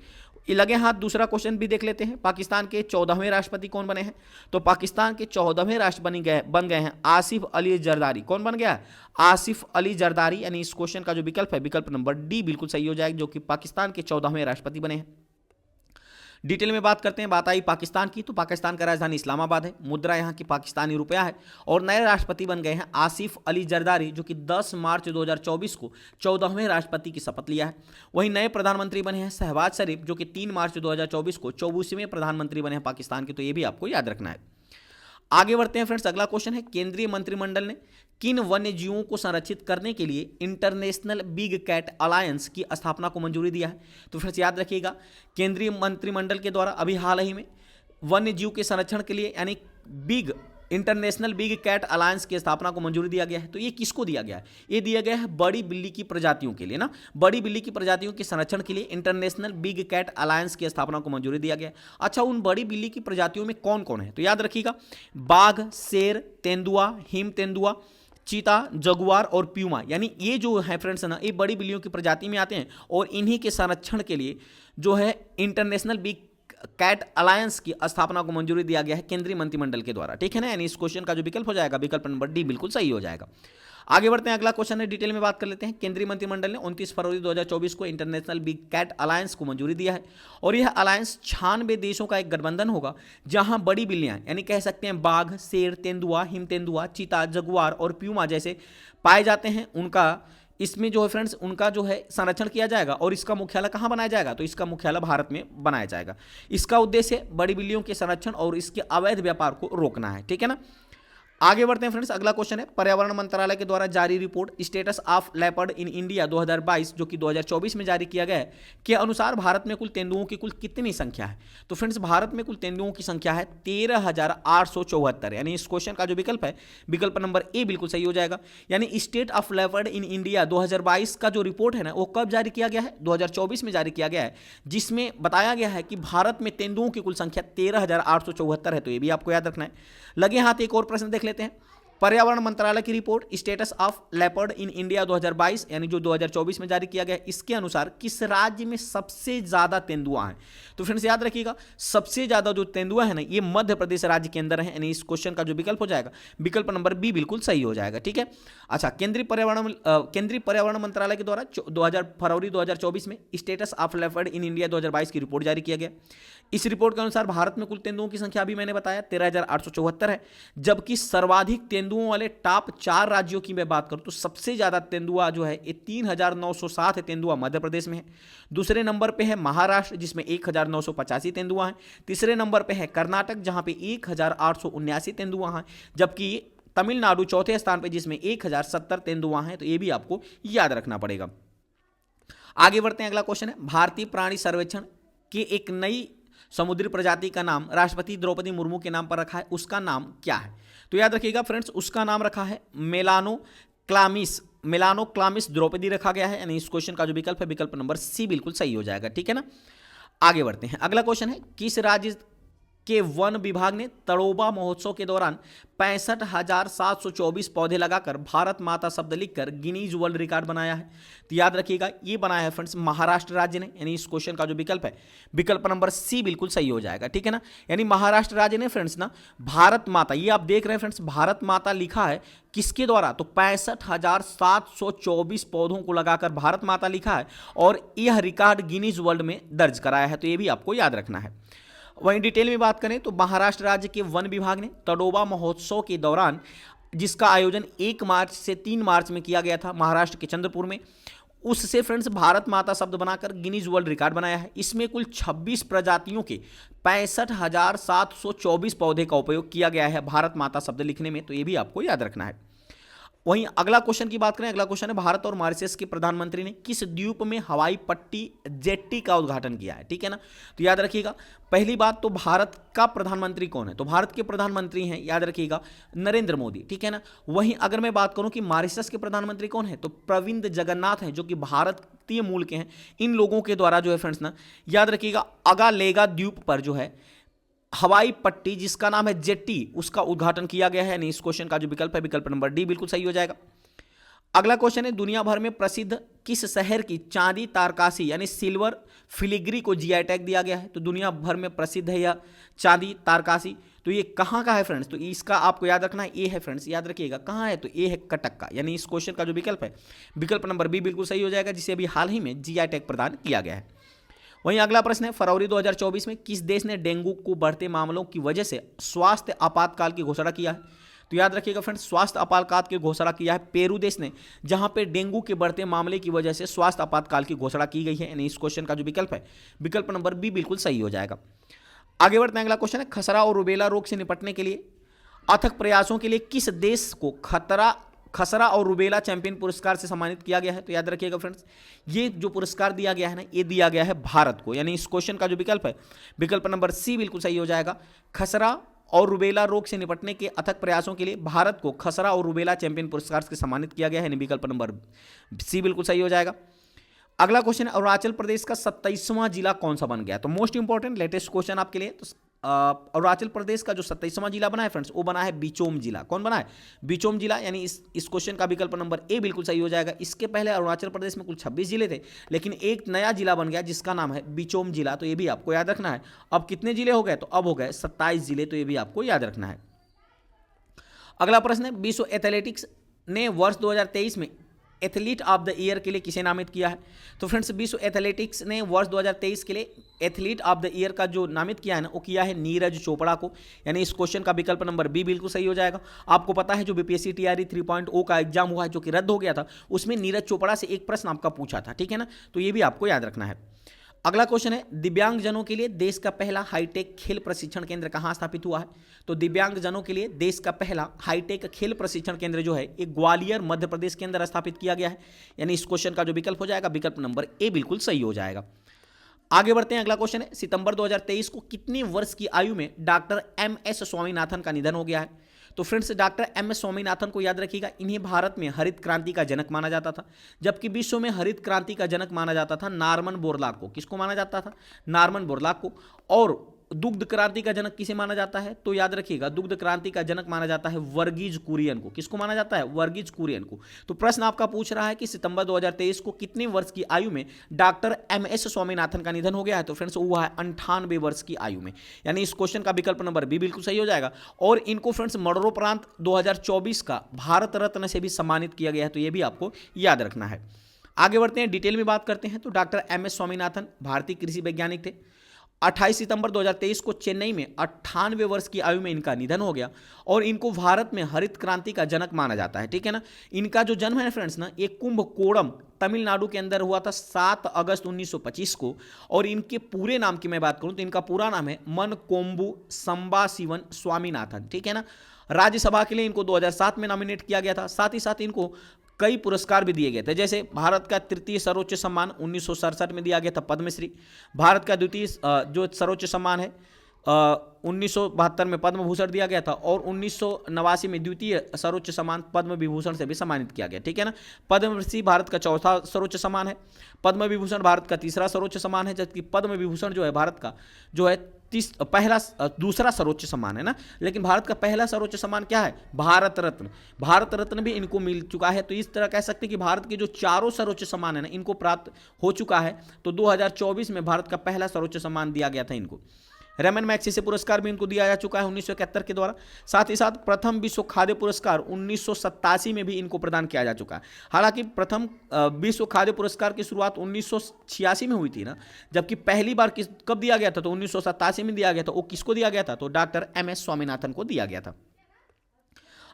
लगे हाथ दूसरा क्वेश्चन भी देख लेते हैं, पाकिस्तान के 14वें राष्ट्रपति कौन बने हैं। तो पाकिस्तान के 14वें राष्ट्रपति बन गए हैं आसिफ अली जरदारी। कौन बन गया, आसिफ अली जरदारी। यानी इस क्वेश्चन का जो विकल्प है, विकल्प नंबर डी बिल्कुल सही हो जाएगा, जो कि पाकिस्तान के 14वें राष्ट्रपति बने हैं। डिटेल में बात करते हैं, बात आई पाकिस्तान की, तो पाकिस्तान का राजधानी इस्लामाबाद है, मुद्रा यहाँ की पाकिस्तानी रुपया है, और नए राष्ट्रपति बन गए हैं आसिफ अली जरदारी, जो कि 10 मार्च 2024 को 14वें राष्ट्रपति की शपथ लिया है। वहीं नए प्रधानमंत्री बने हैं शहबाज शरीफ, जो कि 3 मार्च 2024 को 24वें प्रधानमंत्री बने हैं पाकिस्तान के, तो ये भी आपको याद रखना है। आगे बढ़ते हैं फ्रेंड्स, अगला क्वेश्चन है, केंद्रीय मंत्रिमंडल ने किन वन्य जीवों को संरक्षित करने के लिए इंटरनेशनल बिग कैट अलायंस की स्थापना को मंजूरी दिया है। तो फ्रेंड्स याद रखिएगा, केंद्रीय मंत्रिमंडल के द्वारा अभी हाल ही में वन्य जीव के संरक्षण के लिए यानी इंटरनेशनल बिग कैट अलायंस की स्थापना को मंजूरी दिया गया है। तो ये किसको दिया गया है, ये दिया गया है बड़ी बिल्ली की प्रजातियों के लिए ना, बड़ी बिल्ली की प्रजातियों के संरक्षण के लिए इंटरनेशनल बिग कैट अलायंस की स्थापना को मंजूरी दिया गया है। अच्छा, उन बड़ी बिल्ली की प्रजातियों में कौन कौन है, तो याद रखिएगा, बाघ, शेर, तेंदुआ, हिम तेंदुआ, चीता, जगुआर और प्यूमा। यानी ये जो है फ्रेंड्स ना, ये बड़ी बिल्लियों की प्रजाति में आते हैं, और इन्हीं के संरक्षण के लिए जो है इंटरनेशनल बिग कैट अलायंस की स्थापना को मंजूरी दिया गया है केंद्रीय मंत्रिमंडल के द्वारा, ठीक है ना। यानी इस क्वेश्चन का जो विकल्प हो जाएगा, विकल्प नंबर डी बिल्कुल सही हो जाएगा। आगे बढ़ते हैं, अगला क्वेश्चन है, डिटेल में बात कर लेते हैं। केंद्रीय मंत्रिमंडल ने 29 फरवरी 2024 को इंटरनेशनल बिग कैट अलायंस को मंजूरी दिया है, और यह अलायंस 96 देशों का एक गठबंधन होगा, जहां बड़ी बिल्लियां यानी कह सकते हैं बाघ, शेर, तेंदुआ, हिम तेंदुआ, चीता, जगुआर और प्यूमा जैसे पाए जाते हैं, उनका इसमें जो है फ्रेंड्स उनका जो है संरक्षण किया जाएगा। और इसका मुख्यालय कहाँ बनाया जाएगा, तो इसका मुख्यालय भारत में बनाया जाएगा। इसका उद्देश्य बड़ी बिल्लियों के संरक्षण और इसके अवैध व्यापार को रोकना है, ठीक है ना। आगे बढ़ते हैं फ्रेंड्स, अगला क्वेश्चन है, पर्यावरण मंत्रालय के द्वारा जारी report status of leopard in India 2022 जो कि 2024 में जारी किया गया है के अनुसार भारत में कुल तेंदुओं की कुल कितनी संख्या है। तो फ्रेंड्स भारत में कुल तेंदुओं की संख्या है 13,874। यानी इस क्वेश्चन का जो विकल्प है, विकल्प नंबर ए बिल्कुल सही हो जाएगा। यानी state of leopard in India 2022 का जो रिपोर्ट है ना, वो कब जारी किया गया है, 2024 में जारी किया गया है, जिसमें बताया गया है कि भारत में तेंदुओं की कुल संख्या 13,874 है। तो ये भी आपको याद रखना है। लगे हाथ एक और प्रश्न देख लेते हैं, पर्यावरण मंत्रालय की report status of leopard in India 2022 यानी जो 2024 में जारी किया गया, इसके अनुसार किस राज्य में सबसे ज्यादा तेंदुआ हैं। तो फ्रेंड्स याद रखिएगा, सबसे ज्यादा जो तेंदुआ है ना, ये मध्य प्रदेश राज्य के अंदर है। यानी इस क्वेश्चन का जो विकल्प हो जाएगा, विकल्प नंबर बी बिल्कुल सही हो जाएगा, ठीक है। अच्छा, केंद्रीय पर्यावरण मंत्रालय के द्वारा फरवरी 2024 में status of leopard in India 2022 की रिपोर्ट जारी किया गया। इस रिपोर्ट के अनुसार भारत में कुल तेंदुओं की संख्या भी मैंने बताया 13,874 है, जबकि सर्वाधिक तेंदुओं वाले टॉप 4 राज्यों की मैं बात करूं तो सबसे ज्यादा तेंदुआ जो है ये 3,907 तेंदुआ मध्य प्रदेश में है। दूसरे नंबर पे है महाराष्ट्र जिसमें 1,985 तेंदुआ हैं। तीसरे नंबर पे है कर्नाटक जहां पे 1,879 तेंदुआ हैं, जबकि तमिलनाडु चौथे स्थान पर जिसमें 1,070 तेंदुआ हैं। तो ये भी आपको याद रखना पड़ेगा। आगे बढ़ते हैं, अगला क्वेश्चन है, भारतीय प्राणी सर्वेक्षण की एक नई समुद्री प्रजाति का नाम राष्ट्रपति द्रौपदी मुर्मू के नाम पर रखा है, उसका नाम क्या है। तो याद रखिएगा फ्रेंड्स, उसका नाम रखा है मेलानोक्लामिस द्रौपदी रखा गया है। यानी इस क्वेश्चन का जो विकल्प है, विकल्प नंबर सी बिल्कुल सही हो जाएगा, ठीक है ना। आगे बढ़ते हैं, अगला क्वेश्चन है, किस राज्य के वन विभाग ने तड़ोबा महोत्सव के दौरान 65,724 पौधे लगाकर भारत माता शब्द लिखकर गिनीज वर्ल्ड रिकॉर्ड बनाया है। तो याद रखिएगा, ये बनाया है फ्रेंड्स महाराष्ट्र राज्य ने, यानी इस क्वेश्चन का जो विकल्प है, विकल्प नंबर सी बिल्कुल सही हो जाएगा। ठीक है ना, यानी महाराष्ट्र राज्य ने फ्रेंड्स ना भारत माता, ये आप देख रहे हैं फ्रेंड्स, भारत माता लिखा है किसके द्वारा, तो 65,724 पौधों को लगाकर भारत माता लिखा है और यह रिकॉर्ड गिनीज वर्ल्ड में दर्ज कराया है। तो ये भी आपको याद रखना है। वहीं डिटेल में बात करें तो महाराष्ट्र राज्य के वन विभाग ने तड़ोबा महोत्सव के दौरान, जिसका आयोजन 1 मार्च से 3 मार्च में किया गया था महाराष्ट्र के चंद्रपुर में, उससे फ्रेंड्स भारत माता शब्द बनाकर गिनीज वर्ल्ड रिकॉर्ड बनाया है। इसमें कुल 26 प्रजातियों के 65,724 पौधे का उपयोग किया गया है भारत माता शब्द लिखने में। तो ये भी आपको याद रखना है। वहीं अगला क्वेश्चन की बात करें, अगला क्वेश्चन है भारत और मॉरिशस के प्रधानमंत्री ने किस द्वीप में हवाई पट्टी जेट्टी का उद्घाटन किया है। ठीक है ना, तो याद रखिएगा, पहली बात तो भारत का प्रधानमंत्री कौन है, तो भारत के प्रधानमंत्री हैं, याद रखिएगा, नरेंद्र मोदी। ठीक है ना, वहीं अगर मैं बात करूं कि मॉरिशस के प्रधानमंत्री कौन है, तो प्रविंद जगन्नाथ हैं, जो कि भारतीय मूल के हैं। इन लोगों के द्वारा जो है फ्रेंड्स ना, याद रखिएगा, अगालेगा द्वीप पर जो है हवाई पट्टी जिसका नाम है जेट्टी, उसका उद्घाटन किया गया है। यानी इस क्वेश्चन का जो विकल्प है, विकल्प नंबर डी बिल्कुल सही हो जाएगा। अगला क्वेश्चन है, दुनिया भर में प्रसिद्ध किस शहर की चांदी तारकासी यानी सिल्वर फिलिग्री को जीआई टैग दिया गया है। तो दुनिया भर में प्रसिद्ध है यह चांदी तारकासी। तो ये कहाँ का है फ्रेंड्स, तो इसका आपको याद रखना है, ये है फ्रेंड्स, याद रखिएगा कहाँ है, तो ये है कटक का। यानी इस क्वेश्चन का जो विकल्प है, विकल्प नंबर बी बिल्कुल सही हो जाएगा, जिसे अभी हाल ही में जीआई टैग प्रदान किया गया है। वहीं अगला प्रश्न है, फरवरी 2024 में किस देश ने डेंगू को बढ़ते मामलों की वजह से स्वास्थ्य आपातकाल की घोषणा किया है। तो याद रखिएगा फ्रेंड्स, स्वास्थ्य आपातकाल की घोषणा किया है पेरू देश ने, जहां पे डेंगू के बढ़ते मामले की वजह से स्वास्थ्य आपातकाल की घोषणा की गई है। यानी इस क्वेश्चन का जो विकल्प है, विकल्प नंबर बी बिल्कुल सही हो जाएगा। आगे बढ़ते हैं, अगला क्वेश्चन है, खसरा और रुबेला रोग से निपटने के लिए अथक प्रयासों के लिए किस देश को खसरा और रुबेला चैंपियन पुरस्कार से सम्मानित किया गया है। तो याद रखिएगा फ्रेंड्स, ये जो पुरस्कार दिया गया है ना, ये दिया गया है भारत को। यानी इस क्वेश्चन का जो विकल्प है, विकल्प नंबर सी बिल्कुल सही हो जाएगा। खसरा और रुबेला रोग से निपटने के अथक प्रयासों के लिए भारत को खसरा और रुबेला चैंपियन पुरस्कार से सम्मानित किया गया है। यानी विकल्प नंबर सी बिल्कुल सही हो जाएगा। अगला क्वेश्चन है, अरुणाचल प्रदेश का 27वां जिला कौन सा बन गया। तो मोस्ट इंपॉर्टेंट लेटेस्ट क्वेश्चन आपके लिए, तो अरुणाचल प्रदेश का जो 27वां जिला बना है फ्रेंड्स, वो बना है बिचोम जिला। कौन बना है, बिचोम जिला। यानी इस क्वेश्चन का विकल्प नंबर ए बिल्कुल सही हो जाएगा। इसके पहले अरुणाचल प्रदेश में कुल 26 जिले थे, लेकिन एक नया जिला बन गया जिसका नाम है बिचोम जिला। तो ये भी आपको याद रखना है। अब कितने जिले हो गए, तो अब हो गए 27 जिले। तो ये भी आपको याद रखना है। अगला प्रश्न है, विश्व एथलेटिक्स ने वर्ष 2023 में एथलीट ऑफ द ईयर के लिए किसे नामित किया है। तो फ्रेंड्स, विश्व एथलेटिक्स ने वर्ष 2023 के लिए एथलीट ऑफ द ईयर का जो नामित किया है ना, वो किया है नीरज चोपड़ा को। यानी इस क्वेश्चन का विकल्प नंबर बी बिल्कुल सही हो जाएगा। आपको पता है जो बीपीएससी टीआरई 3.0 का एग्जाम हुआ है, जो कि रद्द हो गया था, उसमें नीरज चोपड़ा से एक प्रश्न आपका पूछा था। ठीक है ना, तो ये भी आपको याद रखना है। अगला क्वेश्चन है, दिव्यांगजनों के लिए देश का पहला हाईटेक खेल प्रशिक्षण केंद्र कहाँ स्थापित हुआ है। तो दिव्यांगजनों के लिए देश का पहला हाईटेक खेल प्रशिक्षण केंद्र जो है, एक ग्वालियर मध्य प्रदेश के अंदर स्थापित किया गया है। यानी इस क्वेश्चन का जो विकल्प हो जाएगा, विकल्प नंबर ए बिल्कुल सही हो जाएगा। आगे बढ़ते हैं, अगला क्वेश्चन है, सितंबर 2023 को कितने वर्ष की आयु में डॉक्टर एम.एस. स्वामीनाथन का निधन हो गया है। तो फ्रेंड्स, डॉक्टर एम.एस. स्वामीनाथन को याद रखिएगा, इन्हें भारत में हरित क्रांति का जनक माना जाता था, जबकि विश्व में हरित क्रांति का जनक माना जाता था नॉर्मन बोरलॉग को। किसको माना जाता था, नॉर्मन बोरलॉग को। और दुग्ध क्रांति का जनक किसे माना जाता है, तो याद रखिएगा, दुग्ध क्रांति का जनक माना जाता है वर्गीज कुरियन को। किसको माना जाता है, वर्गीज कुरियन को। तो प्रश्न आपका पूछ रहा है कि सितंबर 2023 को कितने वर्ष की आयु में डॉक्टर एम.एस. स्वामीनाथन का निधन हो गया है। तो फ्रेंड्स, वो है 98 वर्ष की आयु में। यानी इस क्वेश्चन का विकल्प नंबर बी बिल्कुल सही हो जाएगा। और इनको फ्रेंड्स मरणोपरांत 2024 का भारत रत्न से भी सम्मानित किया गया है। तो ये भी आपको याद रखना है। आगे बढ़ते हैं, डिटेल में बात करते हैं। तो डॉक्टर एम.एस. स्वामीनाथन भारतीय कृषि वैज्ञानिक थे। 28 सितंबर 2023 को चेन्नई में 98 वर्ष की आयु में इनका निधन हो गया। और इनको भारत में हरित क्रांति का जनक माना जाता है। ठीक है ना, इनका जो जन्म है फ्रेंड्स ना, एक कुंभकोणम तमिलनाडु के अंदर हुआ था 7 अगस्त 1925 को। और इनके पूरे नाम की मैं बात करूं तो इनका पूरा नाम है मनकोम्बु संबाशिवन स्वामीनाथन। ठीक है ना, राज्यसभा के लिए इनको 2007 में नॉमिनेट किया गया था। साथ ही साथ इनको कई पुरस्कार भी दिए गए थे, जैसे भारत का तृतीय सर्वोच्च सम्मान 1967 में दिया गया था पद्मश्री। भारत का द्वितीय जो सर्वोच्च सम्मान है 1972 में पद्म भूषण दिया गया था। और 1989 में द्वितीय सर्वोच्च सम्मान पद्म विभूषण से भी सम्मानित किया गया। ठीक है ना, पद्मश्री भारत का चौथा सर्वोच्च सम्मान है, पद्म विभूषण भारत का तीसरा सर्वोच्च सम्मान है, जबकि पद्म विभूषण जो है भारत का जो है दूसरा सर्वोच्च सम्मान है ना, लेकिन भारत का पहला सर्वोच्च सम्मान क्या है? भारत रत्न। भारत रत्न भी इनको मिल चुका है। तो इस तरह कह सकते हैं कि भारत के जो चारों सर्वोच्च सम्मान है ना, इनको प्राप्त हो चुका है। तो 2024 में भारत का पहला सर्वोच्च सम्मान दिया गया था इनको। रमन मैग्सेसे पुरस्कार भी इनको दिया जा चुका है 1971 के द्वारा। साथ ही साथ प्रथम विश्व खाद्य पुरस्कार 1987 में भी इनको प्रदान किया जा चुका है। हालांकि प्रथम विश्व खाद्य पुरस्कार की शुरुआत 1986 में हुई थी ना, जबकि पहली बार कब दिया गया था? तो 1987 में दिया गया था। वो किसको दिया गया था? तो डॉक्टर MS स्वामीनाथन को दिया गया था।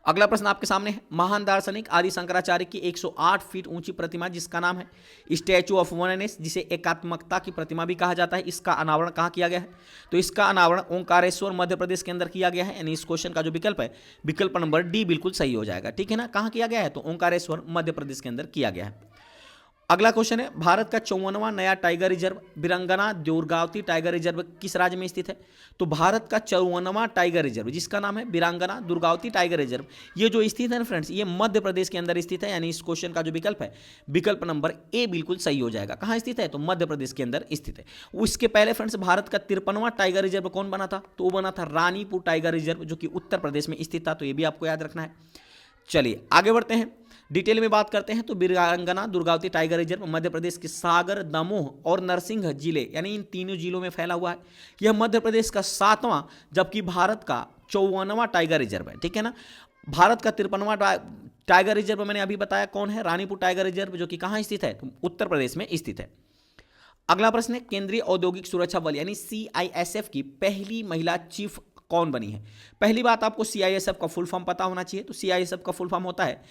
अगला प्रश्न आपके सामने है, महान दार्शनिक आदि शंकराचार्य की 108 फीट ऊंची प्रतिमा जिसका नाम है स्टैचू ऑफ वननेस, जिसे एकात्मकता की प्रतिमा भी कहा जाता है, इसका अनावरण कहाँ किया गया है? तो इसका अनावरण ओंकारेश्वर मध्य प्रदेश के अंदर किया गया है। यानी इस क्वेश्चन का जो विकल्प है, विकल्प नंबर डी बिल्कुल सही हो जाएगा। ठीक है ना, कहाँ किया गया है? तो ओंकारेश्वर मध्य प्रदेश के अंदर किया गया है। अगला क्वेश्चन है, भारत का 54वां नया tiger reserve Veerangana Durgavati tiger reserve किस राज्य में स्थित है? तो भारत का 54वां टाइगर रिजर्व जिसका नाम है वीरंगना दुर्गावती टाइगर रिजर्व, ये जो स्थित है ना फ्रेंड्स, ये मध्य प्रदेश के अंदर स्थित है। यानी इस क्वेश्चन का जो विकल्प है, विकल्प नंबर ए बिल्कुल सही हो जाएगा। कहाँ स्थित है? तो मध्य प्रदेश के अंदर स्थित है। उसके पहले फ्रेंड्स भारत का 53वां टाइगर रिजर्व कौन बना था? तो वो बना था रानीपुर टाइगर रिजर्व, जो कि उत्तर प्रदेश में स्थित था। तो ये भी आपको याद रखना है। चलिए आगे बढ़ते हैं, डिटेल में बात करते हैं। तो वीरांगना दुर्गावती टाइगर रिजर्व मध्य प्रदेश के सागर, दमोह और नरसिंह जिले यानी इन तीनों जिलों में फैला हुआ है। यह मध्य प्रदेश का 7वां जबकि भारत का 54वां टाइगर रिजर्व है। ठीक है ना, भारत का 53वां टाइगर रिजर्व मैंने अभी बताया कौन है? रानीपुर टाइगर रिजर्व, जो कि कहाँ स्थित है? तो उत्तर प्रदेश में स्थित है। अगला प्रश्न है, केंद्रीय औद्योगिक सुरक्षा बल यानी CISF की पहली महिला चीफ कौन बनी है? पहली बात आपको CISF का फुल फॉर्म पता होना चाहिए। तो CISF का फुल फॉर्म होता है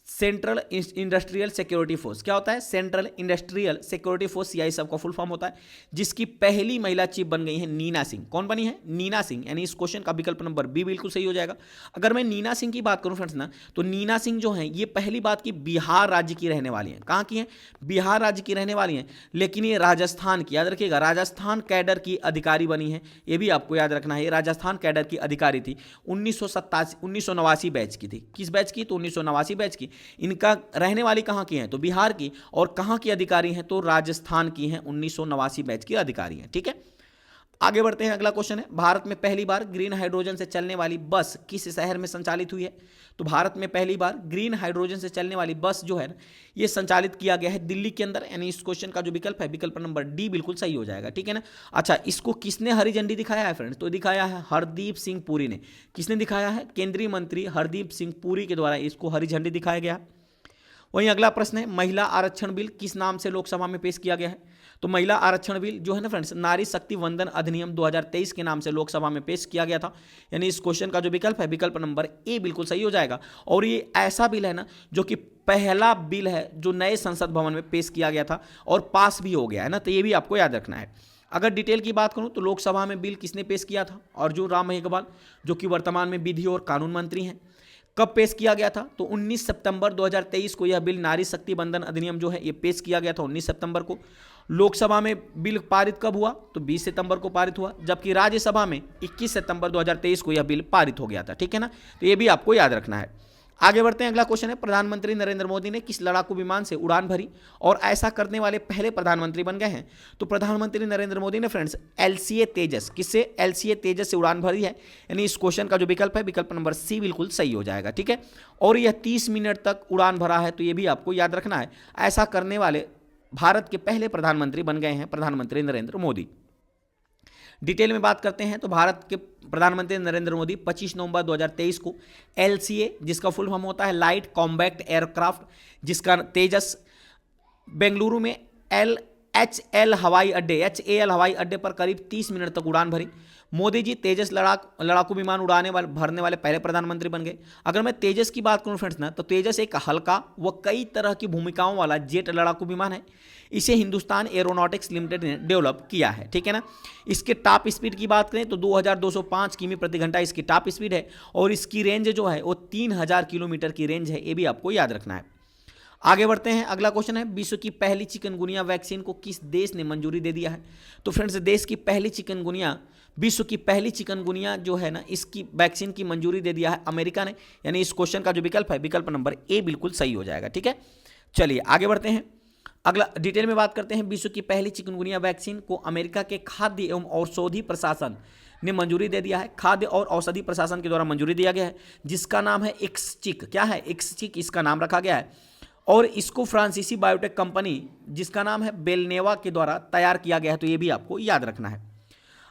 सेंट्रल इंडस्ट्रियल सिक्योरिटी फोर्स। क्या होता है? Central industrial security force CISF का फुल फॉर्म होता है, जिसकी पहली महिला चीफ बन गई है नीना सिंह। कौन बनी है? नीना सिंह। यानी इस क्वेश्चन का विकल्प नंबर बी बिल्कुल सही हो जाएगा। अगर मैं नीना सिंह की बात करूं फ्रेंड्स ना, तो नीना सिंह जो है ये पहली बात की बिहार राज्य की रहने वाली हैं। कहाँ की हैं? बिहार राज्य की रहने वाली हैं, लेकिन ये राजस्थान की, याद रखिएगा, राजस्थान कैडर की अधिकारी बनी है। ये भी आपको याद रखना है, राजस्थान कैडर की अधिकारी थी। 1989 बैच की थी। किस बैच की? तो 1989 बैच की। इनका रहने वाली कहाँ की हैं? तो बिहार की। और कहाँ की अधिकारी हैं? तो राजस्थान की हैं। 1989 बैच की अधिकारी हैं। ठीक है, आगे बढ़ते हैं। अगला क्वेश्चन है, भारत में पहली बार ग्रीन हाइड्रोजन से चलने वाली बस किस शहर में संचालित हुई है? तो भारत में पहली बार ग्रीन हाइड्रोजन से चलने वाली बस जो है ये संचालित किया गया है दिल्ली के अंदर। यानी इस क्वेश्चन का जो विकल्प है, विकल्प नंबर डी बिल्कुल सही हो जाएगा। ठीक है ना। अच्छा, इसको किसने हरी झंडी दिखाया है फ्रेंड्स? तो दिखाया है हरदीप सिंह पुरी ने। किसने दिखाया है? केंद्रीय मंत्री हरदीप सिंह पुरी के द्वारा इसको हरी झंडी दिखाया गया। वहीं अगला प्रश्न है, महिला आरक्षण बिल किस नाम से लोकसभा में पेश किया गया है? तो महिला आरक्षण बिल जो है ना फ्रेंड्स, नारी शक्ति वंदन अधिनियम 2023 के नाम से लोकसभा में पेश किया गया था। यानी इस क्वेश्चन का जो विकल्प है, विकल्प नंबर ए बिल्कुल सही हो जाएगा। और ये ऐसा बिल है ना जो कि पहला बिल है जो नए संसद भवन में पेश किया गया था और पास भी हो गया है ना, तो ये भी आपको याद रखना है। अगर डिटेल की बात करूं तो लोकसभा में बिल किसने पेश किया था? अर्जुन राम मेघवाल, जो कि वर्तमान में विधि और कानून मंत्री हैं। कब पेश किया गया था? तो 19 सितंबर 2023 को यह बिल नारी शक्ति वंदन अधिनियम जो है ये पेश किया गया था 19 सितंबर को। लोकसभा में बिल पारित कब हुआ? तो 20 सितंबर को पारित हुआ, जबकि राज्यसभा में 21 सितंबर 2023 को यह बिल पारित हो गया था। ठीक है ना, तो ये भी आपको याद रखना है। आगे बढ़ते हैं, अगला क्वेश्चन है, प्रधानमंत्री नरेंद्र मोदी ने किस लड़ाकू विमान से उड़ान भरी और ऐसा करने वाले पहले प्रधानमंत्री बन गए हैं? तो प्रधानमंत्री नरेंद्र मोदी ने फ्रेंड्स LCA तेजस, किससे? LCA तेजस से उड़ान भरी है। यानी इस क्वेश्चन का जो विकल्प है, विकल्प नंबर सी बिल्कुल सही हो जाएगा। ठीक है, और यह 30 मिनट तक उड़ान भरा है, तो ये भी आपको याद रखना है। ऐसा करने वाले भारत के पहले प्रधानमंत्री बन गए हैं प्रधानमंत्री नरेंद्र मोदी। डिटेल में बात करते हैं तो भारत के प्रधानमंत्री नरेंद्र मोदी 25 नवंबर 2023 को LCA, जिसका फुल फॉर्म होता है लाइट कॉम्बैक्ट एयरक्राफ्ट, जिसका तेजस बेंगलुरु में HAL हवाई अड्डे पर करीब 30 मिनट तक उड़ान भरी। मोदी जी तेजस लड़ाकू विमान भरने वाले पहले प्रधानमंत्री बन गए। अगर मैं तेजस की बात करूं फ्रेंड्स ना, तो तेजस एक हल्का व कई तरह की भूमिकाओं वाला जेट लड़ाकू विमान है। इसे हिंदुस्तान एरोनॉटिक्स लिमिटेड ने डेवलप किया है। ठीक है ना। इसके टॉप स्पीड की बात करें तो 2205 किमी प्रति घंटा इसकी टॉप स्पीड है और इसकी रेंज जो है वो 3000 किलोमीटर की रेंज है। ये भी आपको याद रखना है। आगे बढ़ते हैं, अगला क्वेश्चन है, विश्व की पहली चिकनगुनिया वैक्सीन को किस देश ने मंजूरी दे दिया है? तो फ्रेंड्स, देश की पहली चिकनगुनिया, विश्व की पहली चिकनगुनिया जो है ना, इसकी वैक्सीन की मंजूरी दे दिया है अमेरिका ने। यानी इस क्वेश्चन का जो विकल्प है, विकल्प नंबर ए बिल्कुल सही हो जाएगा। ठीक है, चलिए आगे बढ़ते हैं। अगला डिटेल में बात करते हैं। विश्व की पहली चिकनगुनिया वैक्सीन को अमेरिका के खाद्य एवं औषधि प्रशासन ने मंजूरी दे दिया है। खाद्य और औषधि प्रशासन के द्वारा मंजूरी दिया गया है, जिसका नाम है एक्सचिक। क्या है? एक्सचिक इसका नाम रखा गया है। और इसको फ्रांसीसी बायोटेक कंपनी जिसका नाम है बेलनेवा के द्वारा तैयार किया गया है। तो ये भी आपको याद रखना है।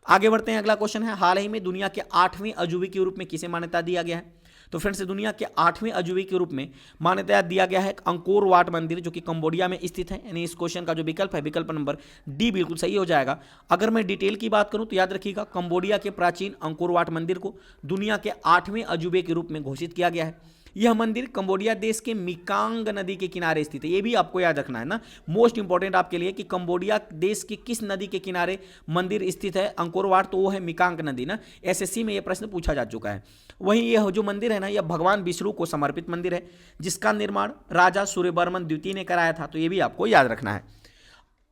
आगे बढ़ते हैं। अगला क्वेश्चन है, हाल ही में दुनिया के 8वें अजूबे के रूप में किसे मान्यता दिया गया है? तो फ्रेंड्स, दुनिया के 8वें अजूबे के रूप में मान्यता दिया गया है अंकोर वाट मंदिर, जो कि कंबोडिया में स्थित है। यानी इस क्वेश्चन का जो विकल्प है, विकल्प नंबर डी बिल्कुल सही हो जाएगा। अगर मैं डिटेल की बात करूं तो याद रखिएगा, कंबोडिया के प्राचीन अंकोर वाट मंदिर को दुनिया के 8वें अजूबे के रूप में घोषित किया गया है। यह मंदिर कंबोडिया देश के मिकांग नदी के किनारे स्थित है। ये भी आपको याद रखना है ना, मोस्ट इंपॉर्टेंट आपके लिए, कि कंबोडिया देश की किस नदी के किनारे मंदिर स्थित है अंकोर वाट, तो वो है मिकांग नदी ना। एसएससी में यह प्रश्न पूछा जा चुका है। वहीं यह जो मंदिर है ना, यह भगवान विष्णु को समर्पित मंदिर है, जिसका निर्माण राजा सूर्यवर्मन द्वितीय ने कराया था। तो ये भी आपको याद रखना है।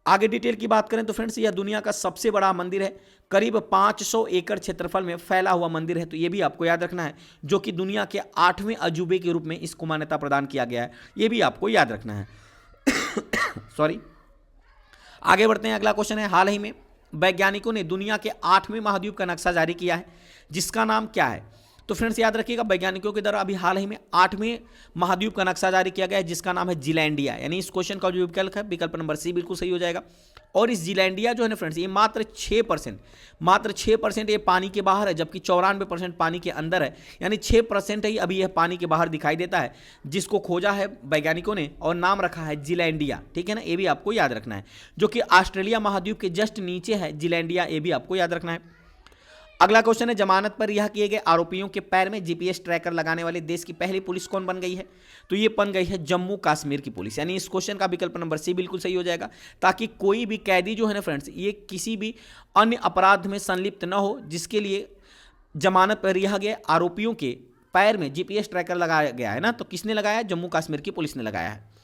आगे डिटेल की बात करें तो फ्रेंड्स, यह दुनिया का सबसे बड़ा मंदिर है, करीब 500 एकड़ क्षेत्रफल में फैला हुआ मंदिर है। तो ये भी आपको याद रखना है, जो कि दुनिया के 8वें अजूबे के रूप में इसको मान्यता प्रदान किया गया है। ये भी आपको याद रखना है। सॉरी। आगे बढ़ते हैं। अगला क्वेश्चन है, हाल ही में वैज्ञानिकों ने दुनिया के 8वें महाद्वीप का नक्शा जारी किया है, जिसका नाम क्या है? तो फ्रेंड्स, याद रखिएगा, वैज्ञानिकों के द्वारा अभी हाल ही में 8वें महाद्वीप का नक्शा जारी किया गया है, जिसका नाम है जीलैंडिया। यानी इस क्वेश्चन का जो विकल्प है, विकल्प नंबर सी बिल्कुल सही हो जाएगा। और इस जीलैंडिया जो है ना फ्रेंड्स, ये मात्र 6% ये पानी के बाहर है, जबकि 94% पानी के अंदर है। यानी 6% ही अभी यह पानी के बाहर दिखाई देता है, जिसको खोजा है वैज्ञानिकों ने और नाम रखा है जीलैंडिया। ठीक है ना, ये भी आपको याद रखना है, जो कि ऑस्ट्रेलिया महाद्वीप के जस्ट नीचे है जीलैंडिया। ये भी आपको याद रखना है। अगला क्वेश्चन है, जमानत पर रिहा किए गए आरोपियों के पैर में जीपीएस ट्रैकर लगाने वाले देश की पहली पुलिस कौन बन गई है? तो ये बन गई है जम्मू कश्मीर की पुलिस। यानी इस क्वेश्चन का विकल्प नंबर सी बिल्कुल सही हो जाएगा, ताकि कोई भी कैदी जो है ना फ्रेंड्स, ये किसी भी अन्य अपराध में संलिप्त न हो, जिसके लिए जमानत पर रिहा गए आरोपियों के पैर में जीपीएस ट्रैकर लगाया गया है ना। तो किसने लगाया? जम्मू कश्मीर की पुलिस ने लगाया है।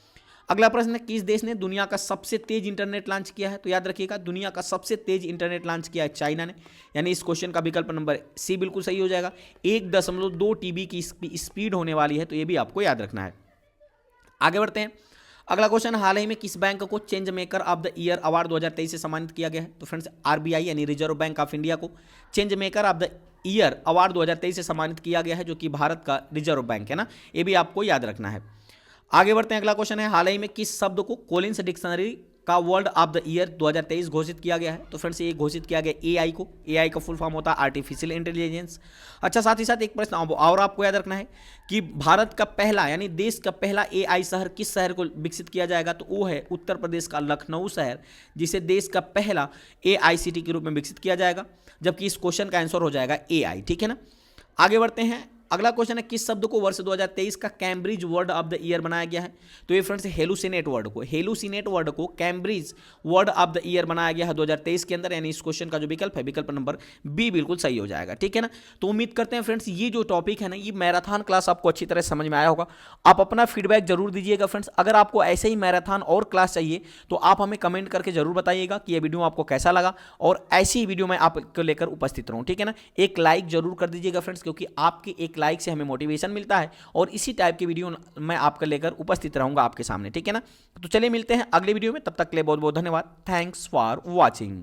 अगला प्रश्न है, किस देश ने दुनिया का सबसे तेज इंटरनेट लॉन्च किया है? तो याद रखिएगा, दुनिया का सबसे तेज इंटरनेट लॉन्च किया है चाइना ने। यानी इस क्वेश्चन का विकल्प नंबर सी बिल्कुल सही हो जाएगा। 1.2 TB की स्पीड होने वाली है। तो ये भी आपको याद रखना है। आगे बढ़ते हैं। अगला क्वेश्चन, हाल ही में किस बैंक को change maker of the year award 2023 से सम्मानित किया गया है? तो फ्रेंड्स, आरबीआई यानी रिजर्व बैंक ऑफ इंडिया को change maker of the year award 2023 से सम्मानित किया गया है, जो कि भारत का रिजर्व बैंक है ना। ये भी आपको याद रखना है। आगे बढ़ते हैं। अगला क्वेश्चन है, हाल ही में किस शब्द को कोलिन्स डिक्शनरी का वर्ड ऑफ द ईयर 2023 घोषित किया गया है? तो फ्रेंड्स, ये घोषित किया गया एआई को। एआई का फुल फॉर्म होता है आर्टिफिशियल इंटेलिजेंस। अच्छा, साथ ही साथ एक प्रश्न और आपको याद रखना है कि भारत का पहला यानी देश का पहला एआई शहर किस शहर को विकसित किया जाएगा? तो वो है उत्तर प्रदेश का लखनऊ शहर, जिसे देश का पहला एआई सिटी के रूप में विकसित किया जाएगा, जबकि इस क्वेश्चन का आंसर हो जाएगा एआई। ठीक है ना। आगे बढ़ते हैं। अगला क्वेश्चन है, किस शब्द को वर्ष 2023 का Cambridge word of the year बनाया गया है? तो ये फ्रेंड्स, हेलुसिनेट वर्ड को Cambridge word of the year बनाया गया है 2023 के अंदर। यानी इस क्वेश्चन का जो विकल्प है, विकल्प नंबर बी बिल्कुल सही हो जाएगा। ठीक है ना। तो उम्मीद करते हैं फ्रेंड्स, ये जो टॉपिक है ना, ये मैराथन क्लास आपको अच्छी तरह समझ में आया होगा। आप अपना फीडबैक जरूर दीजिएगा फ्रेंड्स। अगर आपको ऐसे ही मैराथन और क्लास चाहिए तो आप हमें कमेंट करके जरूर बताइएगा कि ये वीडियो आपको कैसा लगा, और ऐसी ही वीडियो मैं आपको लेकर उपस्थित रहूँ। ठीक है ना। एक लाइक जरूर कर दीजिएगा फ्रेंड्स, क्योंकि आपके एक लाइक से हमें मोटिवेशन मिलता है, और इसी टाइप की वीडियो मैं आपको लेकर उपस्थित रहूंगा आपके सामने। ठीक है ना। तो चलिए मिलते हैं अगले वीडियो में, तब तक के लिए बहुत बहुत धन्यवाद। Thanks for watching.